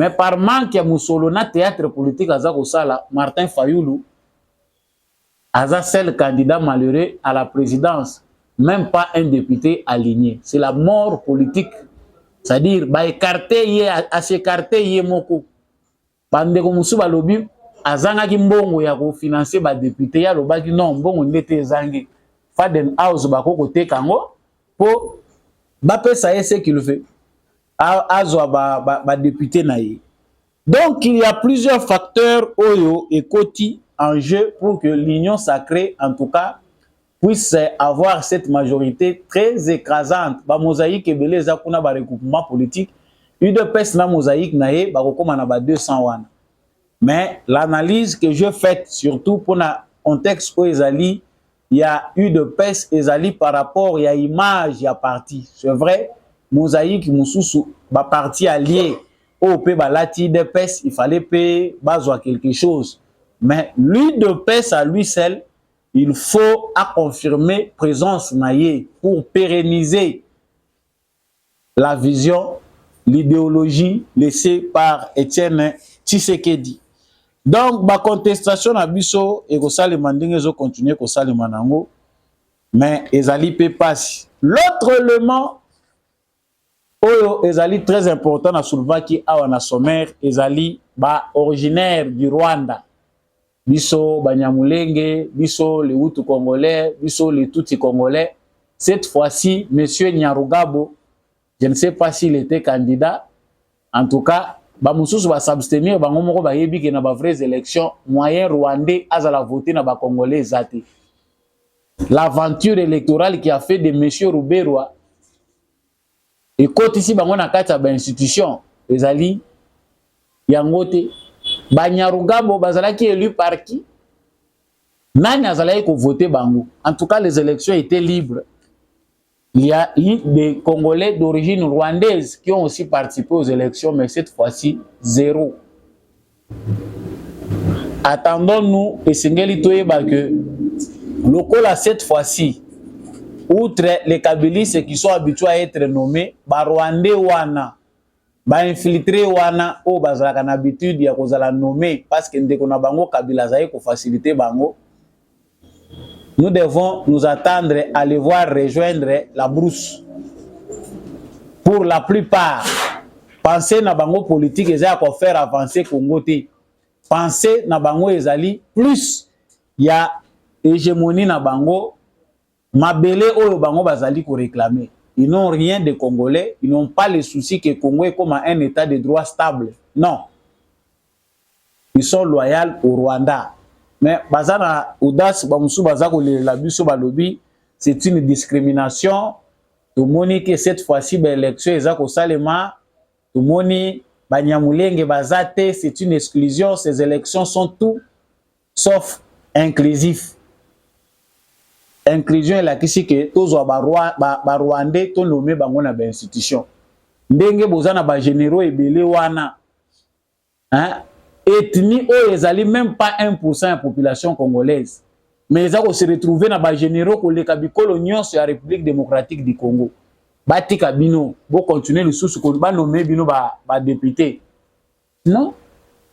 Mais par manque ya musolo na théâtre politique aza kosala, Martin Fayoulou aza seul candidat malheureux à la présidence, même pas un député aligné. C'est la mort politique. C'est-à-dire ba écarter yé à s'écarter yé moko. Bande ko musu balobi azanga ki mbongo ya ko financer ba député ya lobaki non mbongo ndete ezangi. Faden House bako kote kango po ba pesa ce qu'il fait. Azwa ba député na yé. Donc il y a plusieurs facteurs oyo et koti en jeu pour que l'union sacrée en tout cas puisse avoir cette majorité très écrasante. Ba mosaïque ebele za kuna ba recoupement politique. UDPS na mosaïque na ye ba kokoma na ba 200 wana. Mais l'analyse que je fais surtout pour na contexte où ezali il y a UDPS ezali par rapport il y a image ya parti. C'est vrai mosaïque mususu ba parti allié au pe balati UDPS il fallait payer bazwa quelque chose. Mais l'UDPS à lui seul il faut à confirmer présence naïe pour pérenniser la vision, l'idéologie laissée par Etienne Tshisekedi. Donc, la contestation à Bisso et Salima Ndingezo continue ko Salima Nango, mais Ezali peut passer. L'autre élément, Ezali très important à soulever qui a un sommaire, Ezali originaire du Rwanda. Biso Banyamulenge, Biso les Hutus congolais, Biso les Tutsis congolais. Cette fois-ci, monsieur Nyarugabo, je ne sais pas s'il était candidat. En tout cas, Bamoussous va s'abstenir, Bangomoko va yebi que na ba vraies élections, moyen rwandais azala voter na ba congolais zate. L'aventure électorale qui a fait de monsieur Rouberwa et côté ici bango na kati ba institution, ezali yangote. Banyarugabo bazalaki élu par qui? Nani azalaki ko voter bango. En tout cas, les élections étaient libres. Il y a eu des Congolais d'origine rwandaise qui ont aussi participé aux élections, mais cette fois-ci, zéro. Attendons-nous et Sengeli Toyeba que lokola cette fois-ci, outre les Kabylistes qui sont habitués à être nommés, Rwandais wana ba infiltré wana o bazalaka na habitude ya kozala nommé parce que ndeko na bango Kabila zaye ko faciliter bango. Nous devons nous attendre à les voir rejoindre la brousse. Pour la plupart, penser na bango politique ezali ko faire avancer Congo te. Penser na bango ezali plus ya hégémonie na bango mabele oyo bango bazali ko réclamer. Ils n'ont rien de congolais, ils n'ont pas le souci que Congo est comme un état de droit stable. Non. Ils sont loyaux au Rwanda. Mais bazana audace bamusu bazako la biso balobi, c'est une discrimination. Tout moni que cette fois-ci l'élection ezako salema, tout moni banyamulenge bazate, c'est une exclusion, ces élections sont tout sauf inclusif. Inclusion est la kisi que tous ba Rwandais to nommé bango na ba institution. Ndenge bozana ba généraux ebele wana. Hein? Ethnie o ezali même pas 1% de la population congolaise. Mais ils ont se retrouver na ba généraux ko le kabikolo nyonso ya République démocratique du Congo. Batika bino, bo continuer le sous ko ba nommer bino ba député. Non.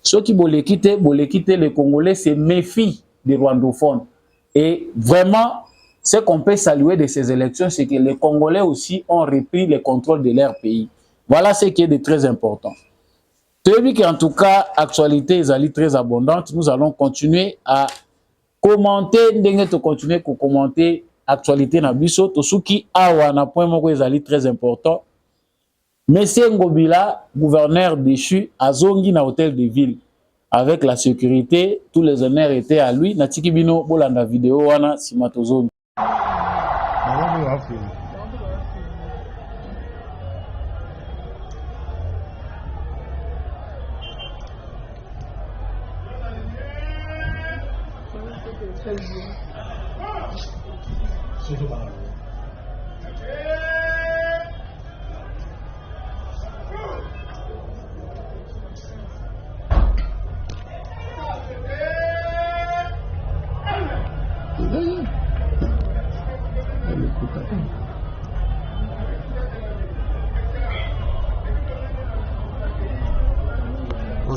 Ceux qui bolé quitter les Congolais se méfient des rwandophones. Et vraiment ce qu'on peut saluer de ces élections, c'est que les Congolais aussi ont repris le contrôle de leur pays. Voilà ce qui est de très important. C'est vu qu'en tout cas, l'actualité est très abondante. Nous allons continuer à commenter, continuer à commenter l'actualité na biso. Tosuki awa na point moko est très important. Monsieur Ngobila, gouverneur déchu, a zongi na hôtel de ville. Avec la sécurité, tous les honneurs étaient à lui. Natiki bino bolanda vidéo wana simatozongi.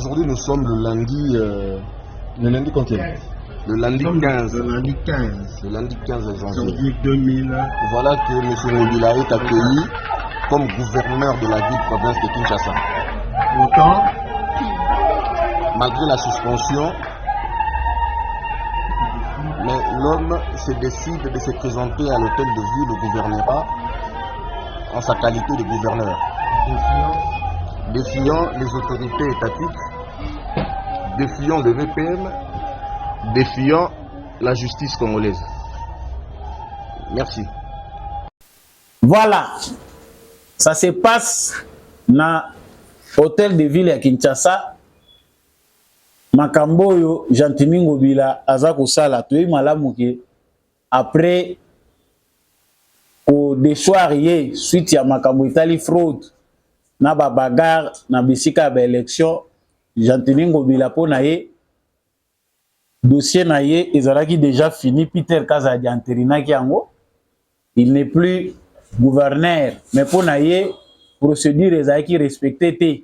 Aujourd'hui, nous sommes le lundi combien? Le lundi 15. Le lundi 15. Le lundi 15 janvier. 2000. Voilà que M. Ngobila est accueilli comme gouverneur de la ville-province de Kinshasa. Autant, Malgré la suspension, mais l'homme se décide de se présenter à l'hôtel de ville au gouvernorat en sa qualité de gouverneur, défiant les autorités étatiques, défiant le VPM, défiant la justice congolaise. Merci. Voilà, ça se passe dans l'hôtel de ville à Kinshasa. Makambo yo Jantini Ngobila aza kosala toyi malamu ke après au déchoir ye suite ya makambo itali fraude na ba bagarre na bisika ba élection Jantini Ngobila po na ye dossier na ye ezalaki déjà fini. Peter Kazadi anterinaki yango, il n'est plus gouverneur, mais po na ye procédure ezalaki respecté te.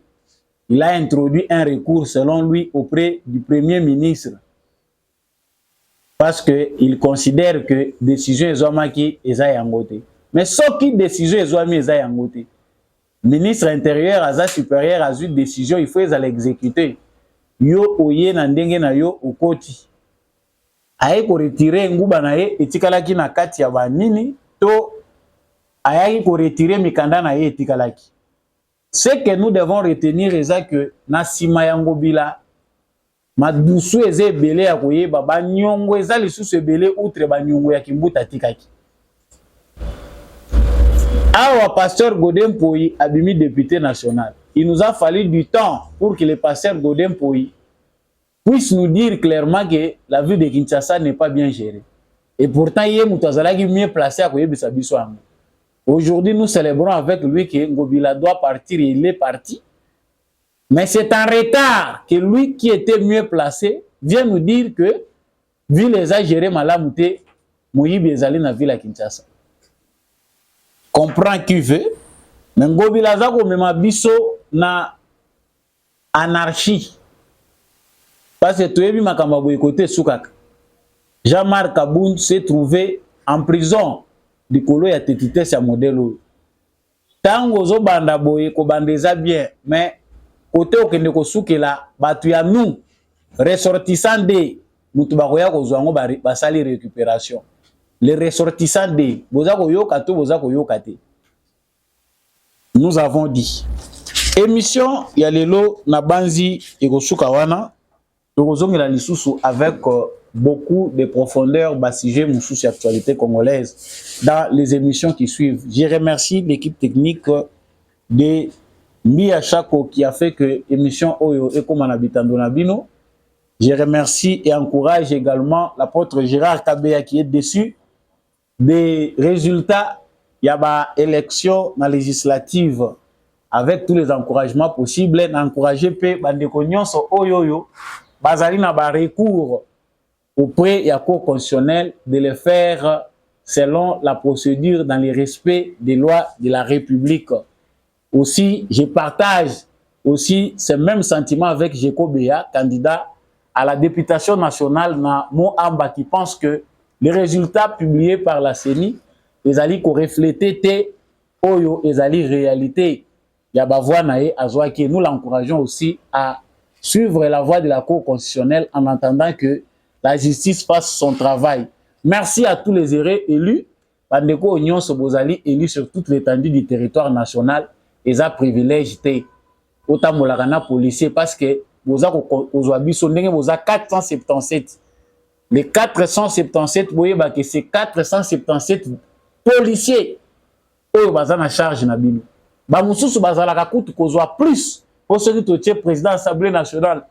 Il a introduit un recours selon lui auprès du Premier ministre parce qu'il considère que décision ezwamaki eza yango te. Mais soki décision ezwami eza yango te, ministre intérieur aza supérieur à une décision, il faut l'exécuter. Yo oye na ndenge na yo okoti aye ko retirer nguba na ye etikalaki na kati ya banini to ayaki ko retirer mikanda na ye etikalaki. Ce que nous devons retenir est que na sima ya Ngobila madusu eze ebele ya koyeba banyongo eza lisusu ebele outre banyongo ya kimbuta tikaki. Awa pasteur Godin Poyi abimi député national. Il nous a fallu du temps pour que le pasteur Godin Poyi puisse nous dire clairement que la ville de Kinshasa n'est pas bien gérée. Et pourtant, il est mieux placé à koyebisa biso yango. Aujourd'hui, nous célébrons avec lui que Ngobila doit partir et il est parti. Mais c'est en retard que lui qui était mieux placé vient nous dire que ville les a géré malamouté, Moïbi ezali na ville à Kinshasa. Comprend qui veut, mais Ngobila zako mema biso na anarchie. Parce que toyebi makamba boye côté soukaka. Jean-Marc Kaboun s'est trouvé en prison. Dikolo ya tetitesse ya modèle. Tango zo banda boye ko bandeza bien, mais côté okende ko soukela batu ya nous ressortissants de mutu bakoya ko zwango basali récupération. Les ressortissants de boza ko yoka to boza ko yoka te. Nous avons dit émission ya lelo na banzi ekosuka wana tokozongela lisusu avec beaucoup de profondeur bassigé mon souci actualité congolaise dans les émissions qui suivent. Je remercie l'équipe technique de Mia Chako qui a fait que l'émission Oyo et comme en habitant Donabino. Je remercie et encourage également l'apôtre Gérard Kabea qui est déçu des résultats. Il y a une élection dans législative avec tous les encouragements possibles. Encourager pe bandeko nyonso Oyo bazali na ba recours auprès de la Cour constitutionnelle de le faire selon la procédure dans le respect des lois de la République. Aussi, je partage aussi ce même sentiment avec Jeko Béa, candidat à la députation nationale na Moamba, qui pense que les résultats publiés par la CENI, les alliés qui reflétaient te oyo, les alliés réalité. Nous l'encourageons aussi à suivre la voie de la Cour constitutionnelle en attendant que la justice fasse son travail. Merci à tous les élus. Bandeko Union Sobozali élus sur toute l'étendue du territoire national. Ils ont privilège. Autant molagana policier parce que vous avez 477. Les 477, vous voyez que c'est 477 policiers. Ils ont en charge na bino. Ba mususu bazala kakutu kozwa plus pour ceux qui sont président de l'Assemblée nationale.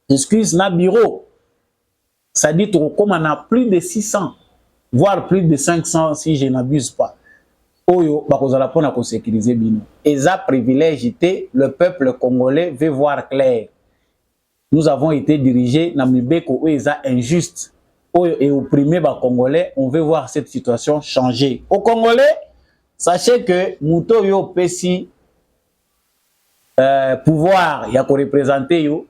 Excuse na bureau. Ça dit qu'on a plus de 600, voire plus de 500 si je n'abuse pas. Oyo, bakozala pona ko sécuriser bino. Eza privilège le peuple congolais veut voir clair. Nous avons été dirigés na mibeko o eza injuste. Oyo et opprimé ba congolais, on veut voir cette situation changer. Au Congolais, sachez que muto yo pesi pouvoir ya ko représenter yo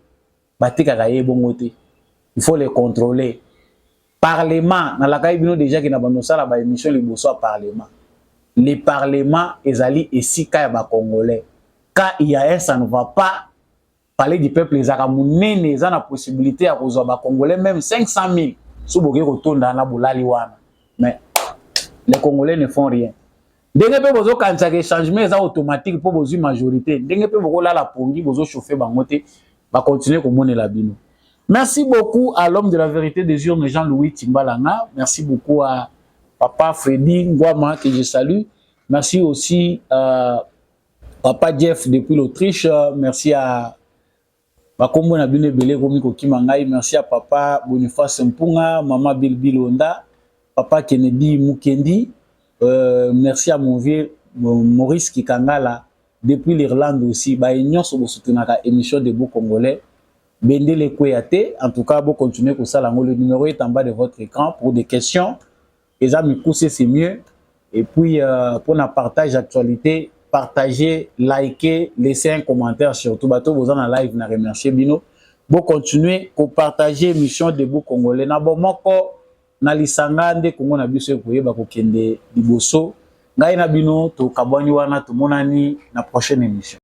batekaka ye bongo te. Il faut les contrôler. Parlement, na la bino déjà qui na bandosala ba émission liboso à parlement. Les parlements ezali esika ya ba congolais. Quand il y a un ça ne va pas, parler du peuple les akamunene ils ont la possibilité à kozwa ba congolais même 500 000 sous boké kotonda na bolali wana. Mais les congolais ne font rien. Denge pe bozo kanisa ke changement eza automatique pour bozo majorité. Denge pe boko la pongi bozo chauffer bango te va continuer comme on est la bino. Merci beaucoup à l'homme de la vérité des urnes, Jean-Louis Timbalanga. Merci beaucoup à Papa Freddy Ngwama, que je salue. Merci aussi à Papa Jeff depuis l'Autriche. Merci à Bakombo Nabine Bele Komiko Kimangai. Merci à Papa Boniface Mpunga, Maman Bilbil Onda, Papa Kennedy Mukendi. Merci à mon vieux Maurice Kikangala depuis l'Irlande aussi. Union sur le émission de Beaux Congolais. Bendele Kouyaté, en tout cas, vous continuez comme ça. Le numéro est en bas de votre écran pour des questions. Les amis, c'est mieux. Et puis, pour la partage d'actualité, partagez, likez, laissez un commentaire surtout. Vous en live, na remercier Bino. Vous continuez à partager l'émission de Beaux Congolais. Na bon moko na lisanga nde Congo na biso ekoye ba kokende liboso. Ngai na Bino to kabwani wana to monani na prochaine émission.